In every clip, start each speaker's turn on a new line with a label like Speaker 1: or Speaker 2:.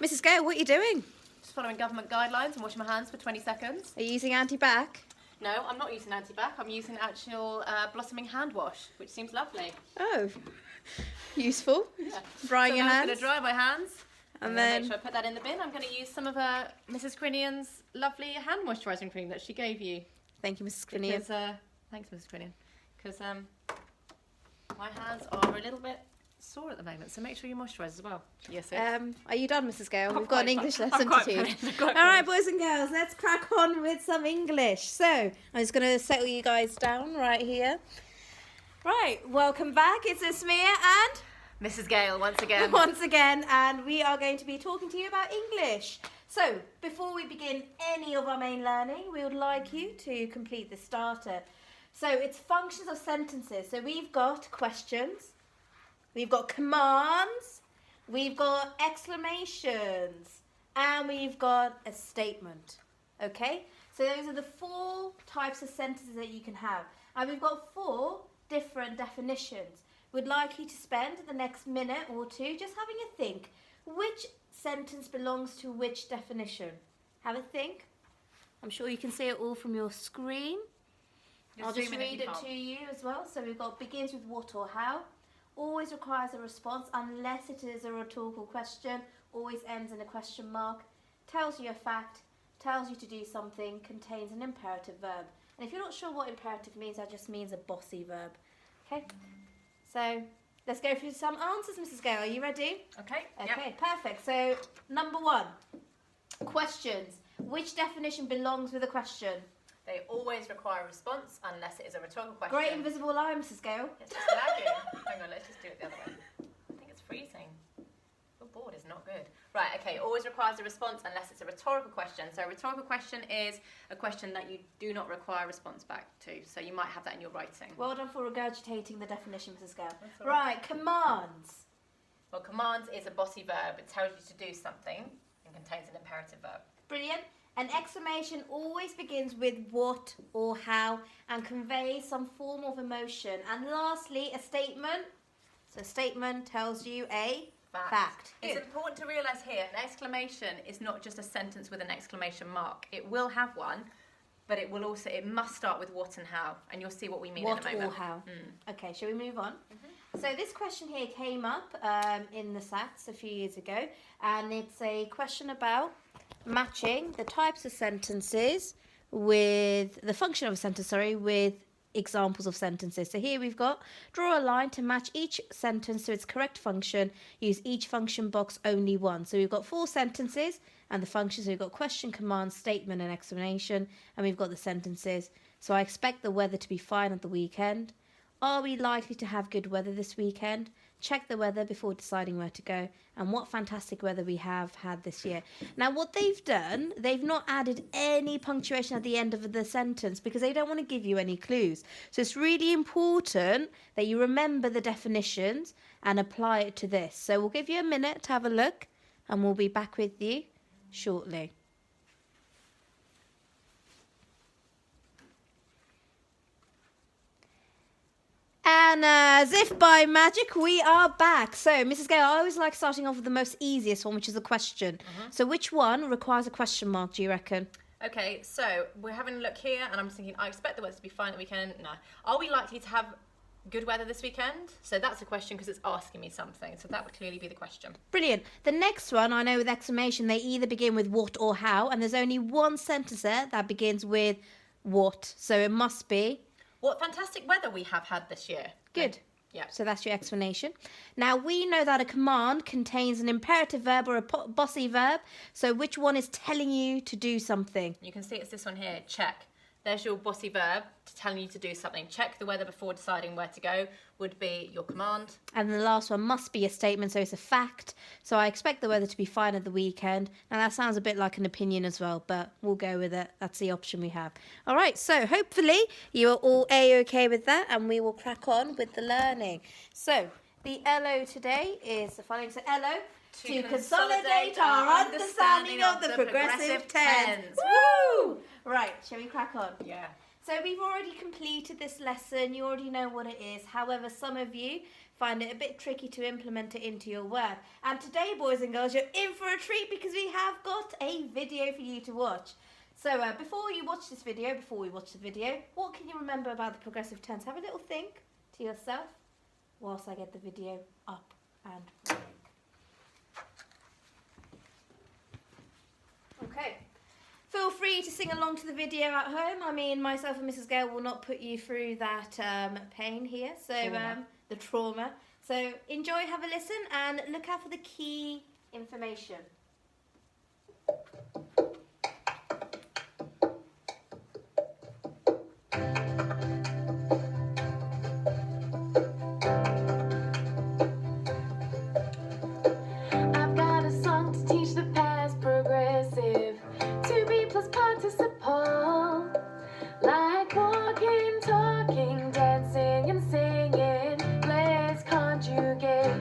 Speaker 1: Mrs. Gale, what are you doing?
Speaker 2: Just following government guidelines and washing my hands for 20 seconds.
Speaker 1: Are you using anti-bac?
Speaker 2: No, I'm not using anti-bac. I'm using actual blossoming hand wash, which seems lovely.
Speaker 1: Oh, useful.
Speaker 2: Yeah.
Speaker 1: Drying your hands.
Speaker 2: I'm going to dry my hands.
Speaker 1: And
Speaker 2: then
Speaker 1: then
Speaker 2: make sure I put that in the bin. I'm going to use some of Mrs. Crinian's lovely hand moisturising cream that she gave you.
Speaker 1: Thank you, Mrs. Crinian.
Speaker 2: Thanks, Mrs. Crinian. Because my hands are a little bit sore at the moment, so make sure you moisturise as well. Yes,
Speaker 1: Are you done, Mrs. Gale? We've got an English
Speaker 2: I'm
Speaker 1: lesson
Speaker 2: quite
Speaker 1: to teach.
Speaker 2: finished.
Speaker 1: All right, boys and girls, let's crack on with some English. So I'm just going to settle you guys down right here. Right, welcome back. It's Esmia and
Speaker 2: Mrs. Gale once again.
Speaker 1: once again, and we are going to be talking to you about English. So before we begin any of our main learning, we would like you to complete the starter. So it's functions of sentences. So we've got questions, we've got commands, we've got exclamations, and we've got a statement. Okay? So those are the 4 types of sentences that you can have. And we've got 4 different definitions. We'd like you to spend the next minute or 2 just having a think. Which sentence belongs to which definition? Have a think. I'm sure you can see it all from your screen. I'll just read it to you as well. So we've got begins with what or how. Always requires a response unless it is a rhetorical question. Always ends in a question mark. Tells you a fact. Tells you to do something. Contains an imperative verb. And if you're not sure what imperative means, that just means a bossy verb. Okay? So let's go through some answers, Mrs. Gale. Are you ready?
Speaker 2: Okay.
Speaker 1: Okay, perfect. So number 1, questions. Which definition belongs with a question?
Speaker 2: They always require a response unless it is a rhetorical question.
Speaker 1: Great invisible line, Mrs. Gale.
Speaker 2: It's just lagging. Hang on, let's just do it the other way. I think it's freezing. Your board is not good. Right, okay, always requires a response unless it's a rhetorical question. So a rhetorical question is a question that you do not require a response back to. So you might have that in your writing.
Speaker 1: Well done for regurgitating the definition, Mrs. Gale. Right, commands.
Speaker 2: Well, commands is a bossy verb. It tells you to do something and contains an imperative verb.
Speaker 1: Brilliant. An exclamation always begins with what or how and conveys some form of emotion. And lastly, a statement. So a statement tells you a fact.
Speaker 2: It's important to realise here, an exclamation is not just a sentence with an exclamation mark. It will have one, but it must start with what and how, and you'll see what we mean in a moment.
Speaker 1: What or how. Okay, shall we move on? So this question here came up in the SATs a few years ago, and it's a question about matching the types of sentences with the function of a sentence, with examples of sentences. So here we've got draw a line to match each sentence to its correct function. Use each function box only once. So we've got 4 sentences and the functions. So we've got question, command, statement and explanation, and we've got the sentences. So I expect the weather to be fine at the weekend. Are we likely to have good weather this weekend? Check the weather before deciding where to go. And what fantastic weather we have had this year. Now, what they've done, they've not added any punctuation at the end of the sentence because they don't want to give you any clues. So it's really important that you remember the definitions and apply it to this. So we'll give you a minute to have a look and we'll be back with you shortly. And as if by magic, we are back. So, Mrs. Gale, I always like starting off with the most easiest one, which is a question. So which one requires a question mark, do you reckon?
Speaker 2: Okay, so we're having a look here, and I'm thinking, I expect the weather to be fine at the weekend. No. Are we likely to have good weather this weekend? So that's a question because it's asking me something. So that would clearly be the question.
Speaker 1: Brilliant. The next one, I know with exclamation, they either begin with what or how, and there's only one sentence there that begins with what. So it must be...
Speaker 2: What fantastic weather we have had this year.
Speaker 1: Good.
Speaker 2: Yeah.
Speaker 1: So that's your explanation. Now, we know that a command contains an imperative verb or a bossy verb. So which one is telling you to do something?
Speaker 2: You can see it's this one here, check. There's your bossy verb telling you to do something. Check the weather before deciding where to go would be your command.
Speaker 1: And the last one must be a statement, so it's a fact. So I expect the weather to be fine at the weekend. Now that sounds a bit like an opinion as well, but we'll go with it. That's the option we have. All right, so hopefully you are all A-okay with that, and we will crack on with the learning. So the LO today is the following. So LO, to consolidate our understanding of the progressive tense. Woo! Right, shall we crack on?
Speaker 2: Yeah.
Speaker 1: So we've already completed this lesson. You already know what it is. However, some of you find it a bit tricky to implement it into your work. And today, boys and girls, you're in for a treat because we have got a video for you to watch. So before we watch the video, what can you remember about the progressive tense? Have a little think to yourself whilst I get the video up and running. Okay. Feel free to sing along to the video at home. I mean, myself and Mrs. Gale will not put you through that pain here, so the trauma. So enjoy, have a listen, and look out for the key information.
Speaker 3: I've got a song to teach the past progressive. To be plus participle. Like walking, talking, dancing and singing. Let's conjugate.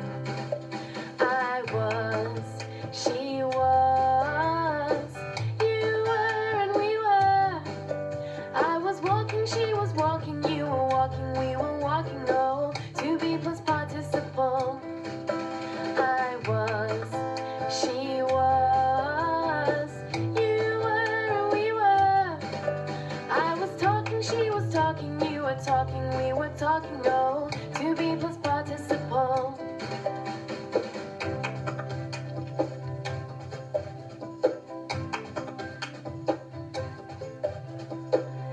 Speaker 3: I was, she was, you were and we were. I was walking, she was walking, you were walking, we were walking. Oh, to be plus participle. I was, she was, you were and we were. I was talking, she was talking, you were talking, we were talking. Oh, to be plus participle.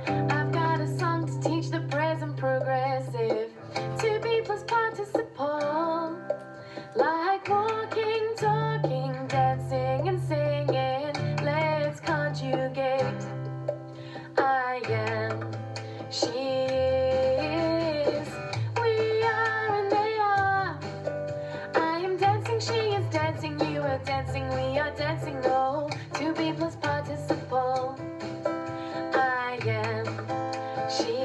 Speaker 3: I've got a song to teach the present progressive. To be plus participle. Like walking, talking, dancing and singing. Let's conjugate. I am, she is, we are and they are. I am dancing, she is dancing, you are dancing, we are dancing. Oh, to be plus participle. I am, she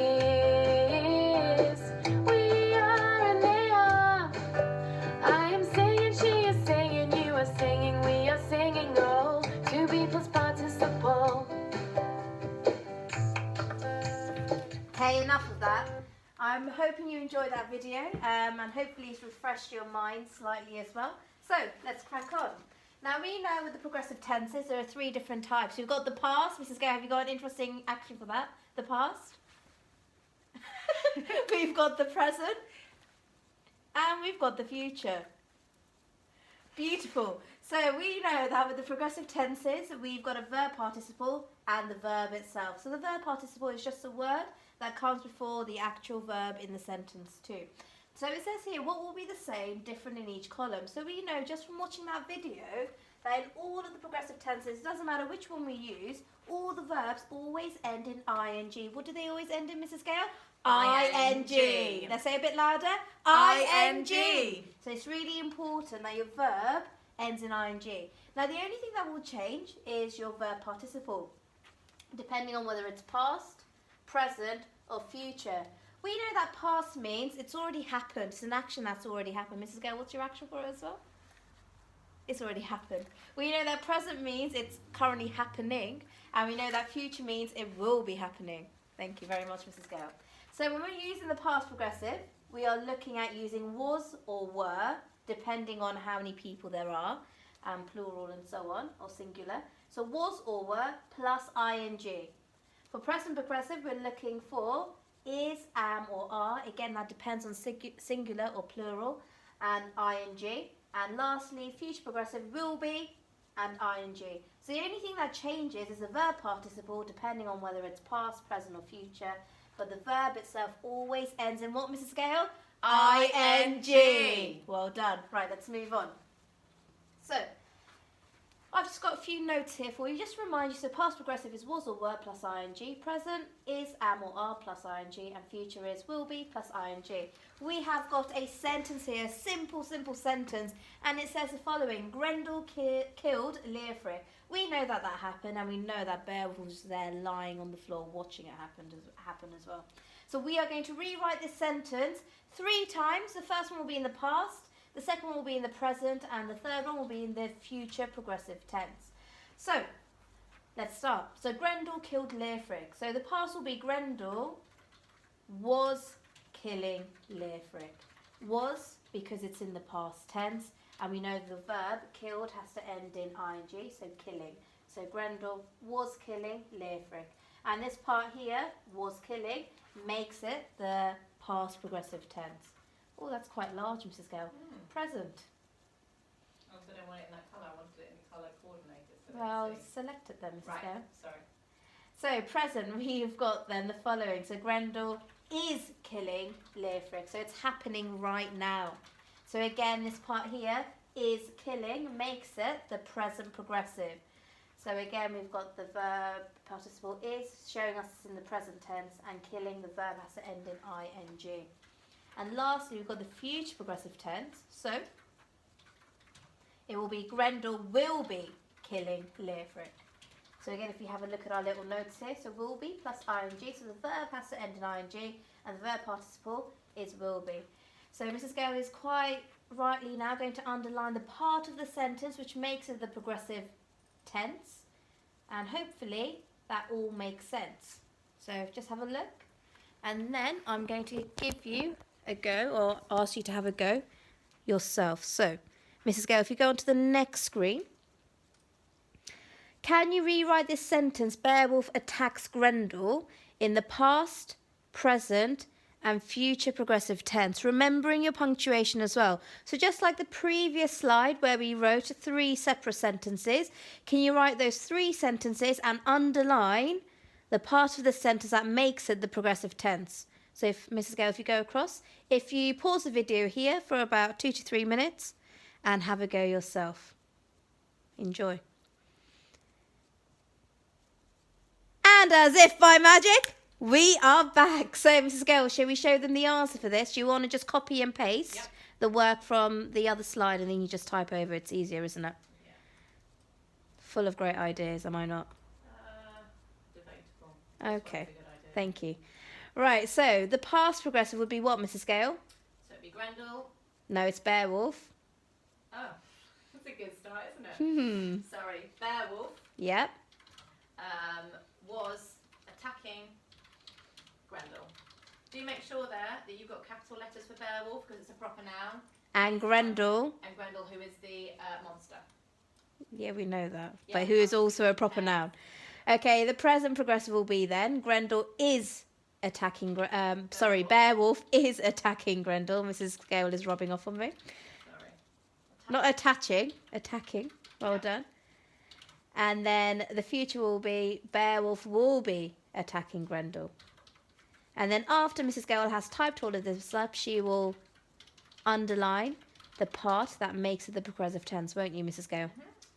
Speaker 3: is, we are and they are. I am singing, she is singing, you are singing, we are singing. Oh, to be plus participle.
Speaker 1: Okay, enough of that. I'm hoping you enjoyed that video and hopefully it's refreshed your mind slightly as well. So let's crack on. Now we know with the progressive tenses there are 3 different types. We've got the past. Mrs. Gay, have you got an interesting action for that? The past. We've got the present. And we've got the future. Beautiful. So we know that with the progressive tenses we've got a verb participle and the verb itself. So the verb participle is just a word that comes before the actual verb in the sentence too. So it says here what will be the same, different in each column. So we know just from watching that video that in all of the progressive tenses, it doesn't matter which one we use, all the verbs always end in ing. What do they always end in, Mrs. Gale?
Speaker 2: ING.
Speaker 1: Let's say it a bit louder.
Speaker 2: ING.
Speaker 1: So it's really important that your verb ends in ing. Now the only thing that will change is your verb participle, depending on whether it's past, present or future. We know that past means it's already happened. It's an action that's already happened. Mrs. Gale, what's your action for it as well? It's already happened. We know that present means it's currently happening, and we know that future means it will be happening. Thank you very much, Mrs. Gale. So when we're using the past progressive, we are looking at using was or were, depending on how many people there are, plural and so on, or singular. So was or were plus ing. For present progressive, we're looking for is, am or are. Again, that depends on singular or plural, and ing. And lastly, future progressive will be and ing. So the only thing that changes is the verb participle, depending on whether it's past, present or future. But the verb itself always ends in what, Mrs. Gale?
Speaker 2: ING.
Speaker 1: Well done. Right, let's move on. So, I've just got a few notes here for you. Just to remind you, so past progressive is was or were plus ing, present is am or are plus ing, and future is will be plus ing. We have got a sentence here, a simple sentence, and it says the following: Grendel killed Leofric. We know that happened, and we know that Beowulf was there lying on the floor watching it happen as well. So we are going to rewrite this sentence 3 times. The first one will be in the past, the second one will be in the present, and the third one will be in the future progressive tense. So, let's start. So Grendel killed Leofric. So the past will be Grendel was killing Leofric. Was because it's in the past tense. And we know the verb killed has to end in ing, so killing. So Grendel was killing Leofric. And this part here, was killing, makes it the past progressive tense. Oh, that's quite large, Mrs. Gale. Present.
Speaker 2: Oh, so I don't want it in that colour. I wanted it in the colour coordinated. So
Speaker 1: Well,
Speaker 2: let's see.
Speaker 1: select it then, Mrs.
Speaker 2: Right,
Speaker 1: Gale.
Speaker 2: sorry.
Speaker 1: So present, we've got then the following. So Grendel is killing Leofric. So it's happening right now. So again, this part here is killing, makes it the present progressive. So again, we've got the verb participle is showing us it's in the present tense, and killing, the verb has to end in ing. And lastly, we've got the future progressive tense. So it will be Grendel will be killing Leofric. So again, if you have a look at our little notes here, so will be plus ing, so the verb has to end in ing, and the verb participle is will be. So Mrs. Gale is quite rightly now going to underline the part of the sentence which makes it the progressive tense, and hopefully that all makes sense. So just have a look, and then I'm going to give you a go, or ask you to have a go yourself. So Mrs. Gale, if you go on to the next screen, can you rewrite this sentence, Beowulf attacks Grendel, in the past, present and future progressive tense, remembering your punctuation as well. So just like the previous slide where we wrote 3 separate sentences, can you write those 3 sentences and underline the part of the sentence that makes it the progressive tense? So if Mrs. Gale, if you go across, if you pause the video here for about 2 to 3 minutes and have a go yourself. Enjoy. And as if by magic, we are back. So, Mrs. Gale, shall we show them the answer for this? Do you want to just copy and paste the work from the other slide, and then you just type over? It's easier, isn't it?
Speaker 2: Yeah.
Speaker 1: Full of great ideas, am I not?
Speaker 2: Debatable. That's
Speaker 1: Okay,
Speaker 2: a good idea.
Speaker 1: thank you. Right, so the past progressive would be what, Mrs. Gale?
Speaker 2: So it'd be Grendel.
Speaker 1: No, it's Beowulf.
Speaker 2: Oh, that's a good start, isn't it? Sorry, Beowulf
Speaker 1: Yep.
Speaker 2: was attacking Grendel. Do make sure there that you've got capital letters for Beowulf because it's a proper noun.
Speaker 1: And Grendel.
Speaker 2: And Grendel, who is the monster.
Speaker 1: Yeah, we know that.
Speaker 2: Yeah.
Speaker 1: But who is also a proper noun. Okay, the present progressive will be then Grendel is attacking. Beowulf is attacking Grendel. Mrs. Gale is rubbing off on me.
Speaker 2: Sorry.
Speaker 1: Not attaching, attacking. Well
Speaker 2: Yeah.
Speaker 1: done. And then the future will be Beowulf will be attacking Grendel. And then after Mrs. Gale has typed all of this up, she will underline the part that makes it the progressive tense, won't you, Mrs. Gale?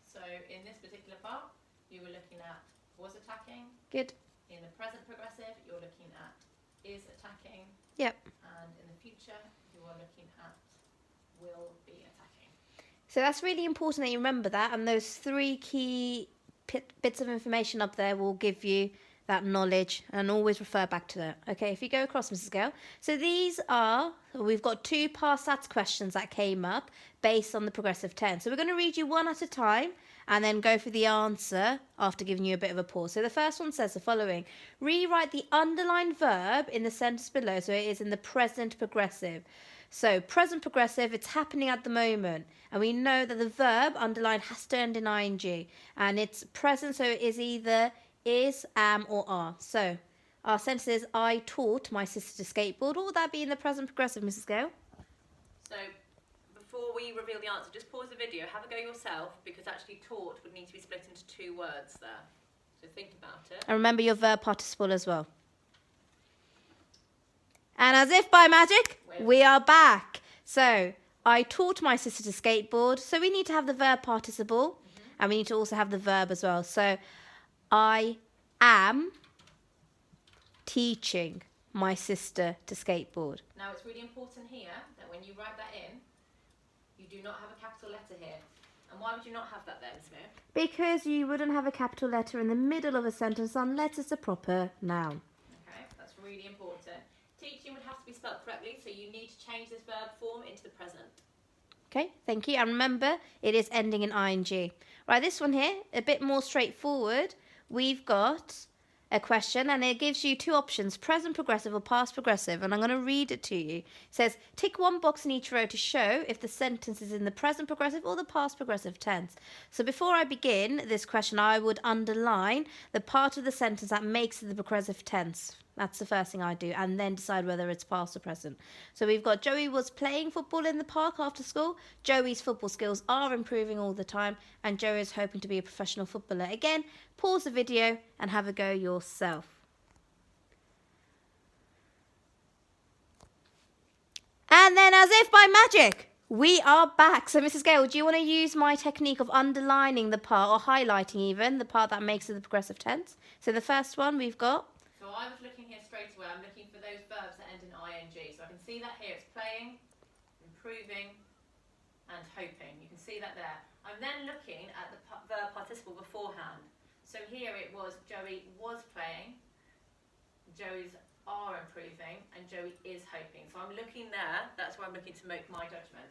Speaker 2: So in this particular part, you were looking at was attacking.
Speaker 1: Good.
Speaker 2: In the present progressive, you're looking at is attacking.
Speaker 1: Yep.
Speaker 2: And in the future, you are looking at will be attacking.
Speaker 1: So that's really important that you remember that, and those 3 key bits of information up there will give you that knowledge, and always refer back to that. Okay, if you go across, Mrs. Gale. So we've got 2 past stats questions that came up based on the progressive tense. So we're going to read you one at a time and then go for the answer after giving you a bit of a pause. So the first one says the following: rewrite the underlined verb in the sentence below so it is in the present progressive. So present progressive, it's happening at the moment, and we know that the verb underlined has to end in ing, and it's present, so it is either is, am, or are. So our sentence is I taught my sister to skateboard. What would that be in the present progressive, Mrs. Gale?
Speaker 2: So before we reveal the answer, just pause the video, have a go yourself, because actually taught would need to be split into 2 words there. So think about it.
Speaker 1: And remember your verb participle as well. And as if by magic, we are back. So I taught my sister to skateboard. So we need to have the verb participle, and we need to also have the verb as well. So I am teaching my sister to skateboard.
Speaker 2: Now it's really important here that when you write that in, you do not have a capital letter here. And why would you not have that then, Smith?
Speaker 1: Because you wouldn't have a capital letter in the middle of a sentence unless it's a proper noun.
Speaker 2: Okay, that's really important. Teaching would have to be spelled correctly, so you need to change this verb form into the present.
Speaker 1: Okay, thank you. And remember, it is ending in ing. Right, this one here, a bit more straightforward. We've got a question, and it gives you two options, present progressive or past progressive, and I'm going to read it to you. It says, tick one box in each row to show if the sentence is in the present progressive or the past progressive tense. So before I begin this question, I would underline the part of the sentence that makes it the progressive tense. That's the first thing I do, and then decide whether it's past or present. So we've got Joey was playing football in the park after school. Joey's football skills are improving all the time, and Joey is hoping to be a professional footballer. Again, pause the video and have a go yourself. And then, as if by magic, we are back. So Mrs. Gale, do you want to use my technique of underlining the part, or highlighting even, the part that makes it the progressive tense? So the first one we've got.
Speaker 2: So I was looking here straight away. I'm looking for those verbs that end in ing. So I can see that here. It's playing, improving, and hoping. You can see that there. I'm then looking at the verb participle beforehand. So here it was Joey was playing, Joey's are improving, and Joey is hoping. So I'm looking there. That's where I'm looking to make my judgment.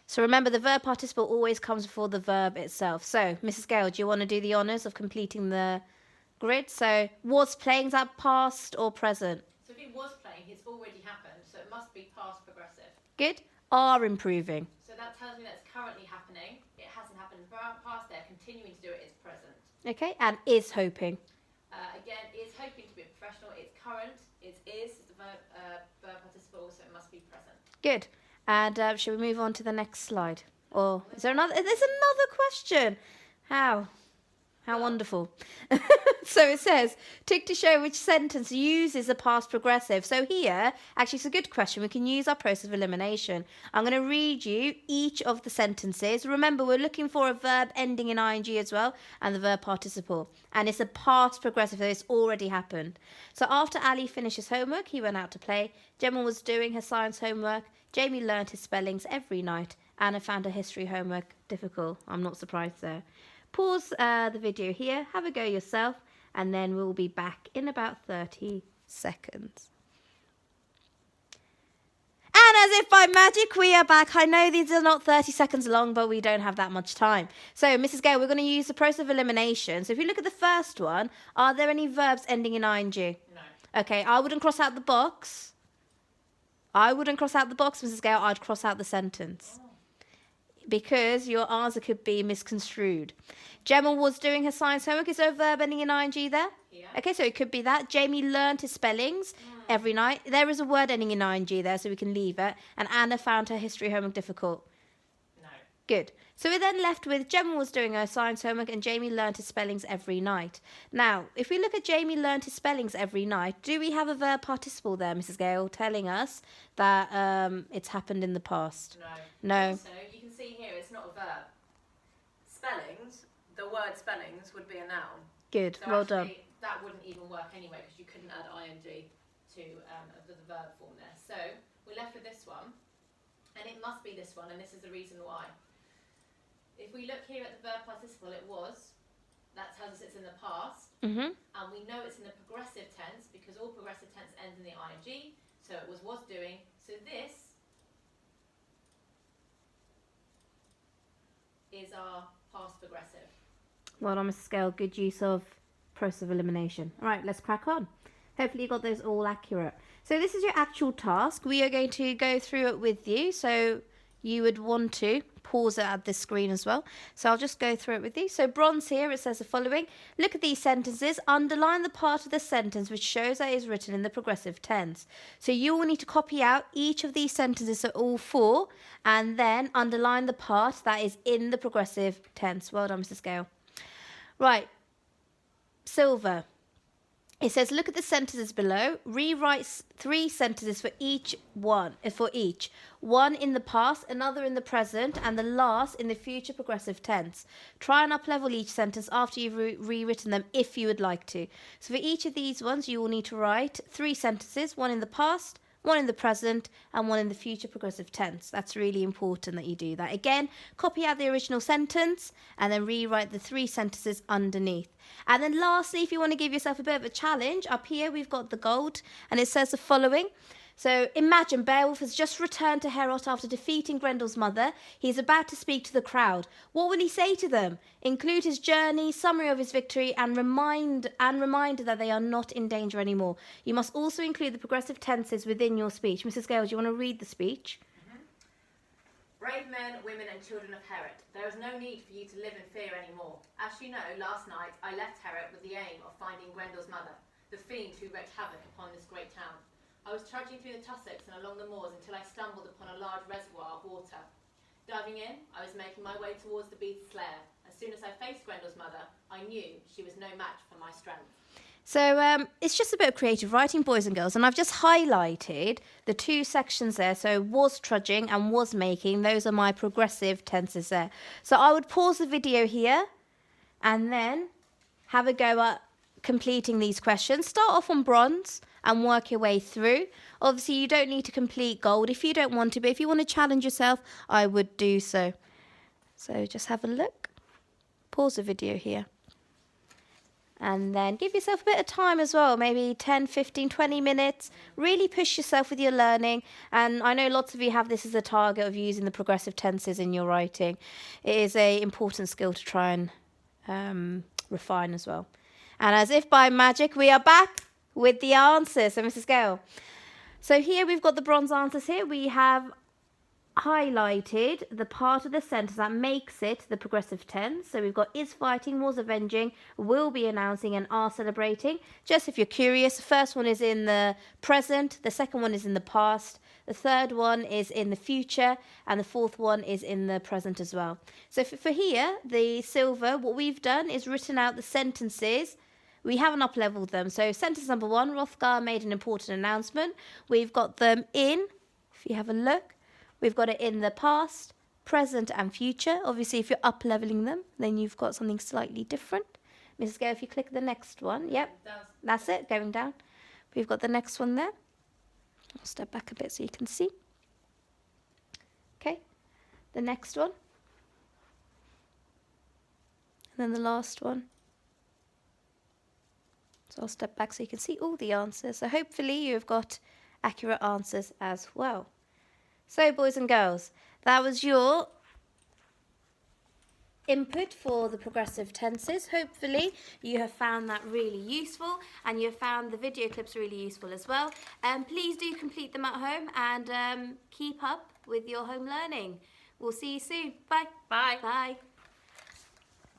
Speaker 1: So remember, the verb participle always comes before the verb itself. So, Mrs. Gale, do you want to do the honours of completing the grid? So, was playing, is that past or present?
Speaker 2: So if he was playing, it's already happened. So it must be past progressive.
Speaker 1: Good. Are improving.
Speaker 2: So that tells me that it's currently happening. It hasn't happened in the past. They're continuing to do it. It's present.
Speaker 1: Okay. And is hoping.
Speaker 2: Again, is hoping to be a professional. It's current. It is the verb participle, so it must be present.
Speaker 1: Good. And shall we move on to the next slide? Or is there another? There's another question. How wonderful. So it says, tick to show which sentence uses a past progressive. So here, actually it's a good question. We can use our process of elimination. I'm going to read you each of the sentences. Remember, we're looking for a verb ending in ing as well, and the verb participle. And it's a past progressive, so it's already happened. So after Ali finished his homework, he went out to play. Gemma was doing her science homework. Jamie learned his spellings every night. Anna found her history homework difficult. I'm not surprised there. Pause the video here, have a go yourself, and then we'll be back in about 30 seconds. And as if by magic, we are back. I know these are not 30 seconds long, but we don't have that much time. So, Mrs. Gale, we're going to use the process of elimination. So if you look at the first one, are there any verbs ending in ing?
Speaker 2: No.
Speaker 1: Okay, I wouldn't cross out the box. Mrs. Gale. I'd cross out the sentence. Because your answer could be misconstrued. Gemma was doing her science homework. Is there a verb ending in ing there?
Speaker 2: Yeah.
Speaker 1: Okay, so it could be that. Jamie learned his spellings every night. There is a word ending in ing there, so we can leave it. And Anna found her history homework difficult.
Speaker 2: No.
Speaker 1: Good. So we're then left with Gemma was doing her science homework and Jamie learned his spellings every night. Now, if we look at Jamie learned his spellings every night, do we have a verb participle there, Mrs. Gale, telling us that it's happened in the past?
Speaker 2: No.
Speaker 1: No.
Speaker 2: So you can see here it's not a verb. Spellings, the word spellings would be a noun.
Speaker 1: Good.
Speaker 2: So
Speaker 1: Well done.
Speaker 2: actually, that wouldn't even work anyway because you couldn't add ing to the verb form there. So we're left with this one, and it must be this one, and this is the reason why. If we look here at the verb participle, it was, that tells us it's in the past,
Speaker 1: Mm-hmm.
Speaker 2: and we know it's in the progressive tense because all progressive tense ends in the ing, so it was doing. So this is our past progressive.
Speaker 1: Well done, Mrs. Gale. Good use of process of elimination. All right, let's crack on. Hopefully you got those all accurate. So this is your actual task. We are going to go through it with you. So you would want to pause it at this screen as well. So I'll just go through it with you. So bronze here, it says the following. Look at these sentences. Underline the part of the sentence which shows that it is written in the progressive tense. So you will need to copy out each of these sentences, so all four, and then underline the part that is in the progressive tense. Well done, Mrs. Gale. Right. Silver. It says, look at the sentences below. Rewrite 3 sentences for each one. One in the past, another in the present, and the last in the future progressive tense. Try and up-level each sentence after you've rewritten them if you would like to. So for each of these ones, you will need to write 3 sentences, one in the past, one in the present, and one in the future progressive tense. That's really important that you do that. Again, copy out the original sentence and then rewrite the 3 sentences underneath. And then lastly, if you want to give yourself a bit of a challenge, up here we've got the gold and it says the following. So imagine Beowulf has just returned to Heorot after defeating Grendel's mother. He's about to speak to the crowd. What will he say to them? Include his journey, summary of his victory, and reminder that they are not in danger anymore. You must also include the progressive tenses within your speech. Mrs. Gale, do you want to read the speech?
Speaker 2: Brave men, women and children of Heorot, there is no need for you to live in fear anymore. As you know, last night I left Heorot with the aim of finding Grendel's mother, the fiend who wreaked havoc upon this great town. I was trudging through the tussocks and along the moors until I stumbled upon a large reservoir of water. Diving in, I was making my way towards the beast's lair. As soon as I faced Grendel's mother, I knew she was no match for my strength.
Speaker 1: So it's just a bit of creative writing, boys and girls, and I've just highlighted the two sections there. So was trudging and was making. Those are my progressive tenses there. So I would pause the video here and then have a go at completing these questions. Start off on bronze and work your way through. Obviously, you don't need to complete gold if you don't want to, but if you want to challenge yourself, I would do so. So just have a look. Pause the video here. And then give yourself a bit of time as well, maybe 10, 15, 20 minutes. Really push yourself with your learning. And I know lots of you have this as a target of using the progressive tenses in your writing. It is an important skill to try and refine as well. And as if by magic, we are back with the answers. So Mrs. Gale. So here we've got the bronze answers here. We have highlighted the part of the sentence that makes it the progressive tense. So we've got is fighting, was avenging, will be announcing, and are celebrating. Just if you're curious, the first one is in the present, the second one is in the past, the third one is in the future, and the fourth one is in the present as well. So for here, the silver, what we've done is written out the sentences. We haven't up-leveled them. So sentence number 1, Hrothgar made an important announcement. We've got them in, if you have a look, we've got it in the past, present and future. Obviously, if you're up-leveling them, then you've got something slightly different. Mrs. Gale, if you click the next one, yep, that's it, going down. We've got the next one there. I'll step back a bit so you can see. Okay, the next one. And then the last one. So I'll step back so you can see all the answers. So hopefully you've got accurate answers as well. So boys and girls, that was your input for the progressive tenses. Hopefully you have found that really useful and you have found the video clips really useful as well. Please do complete them at home and keep up with your home learning. We'll see you soon. Bye.
Speaker 2: Bye.
Speaker 1: Bye.